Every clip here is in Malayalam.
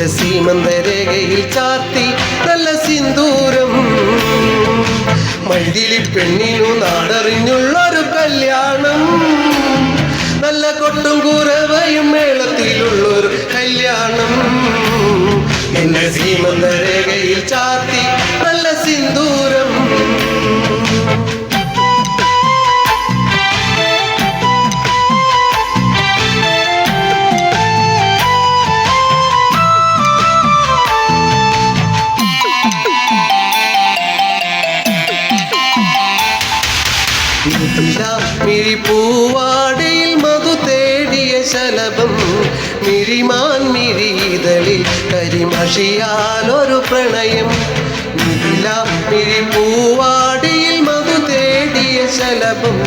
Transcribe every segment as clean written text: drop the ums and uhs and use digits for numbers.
നിന്റെ സീമന്തരേഖയിൽ ചാർത്തി നല്ല സിന്ദൂരം. മൈഥിലി പെണ്ണിനു നാടറിഞ്ഞുള്ളൊരു കല്യാണം, നല്ല കൊട്ടും കുരവയും മേളത്തിലുള്ളൊരു കല്യാണം. നിന്റെ സീമന്തരേഖയിൽ ചാർത്തി നല്ല സിന്ദൂരം. മിഴിപ്പൂവാടയിൽ മധു തേടിയ ശലഭം, മിഴിമാൻ മിഴിതളിൽ കരിമഷിയാലൊരു പ്രണയം. മിഴിപ്പൂവാടയിൽ മധു തേടിയ ശലഭം,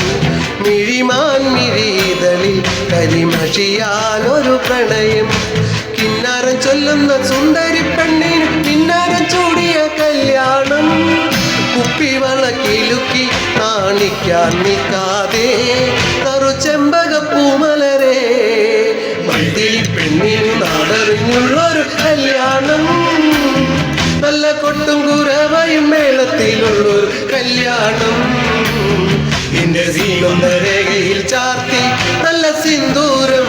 മിഴിമാൻ മിഴിതളിൽ കരിമഷിയാലൊരു പ്രണയം. കിന്നാരം ചൊല്ലുന്ന സുന്ദരി പെണ്ണിന് കിന്നാരം ചൂടിയ കല്യാണം. കുപ്പിവള കിലുക്കി കാണിക്കാൻ നിൽക്കാതെ തറു ചെമ്പകപ്പൂമലരെ, മൈഥിലി പെണ്ണിന് നാടറിഞ്ഞുള്ളൊരു കല്യാണം, നല്ല കൊട്ടും കുരവയും മേളത്തിലുള്ളൊരു കല്യാണം. നിന്റെ സീമന്തരേഖയിൽ ചാർത്തി നല്ല സിന്ദൂരം.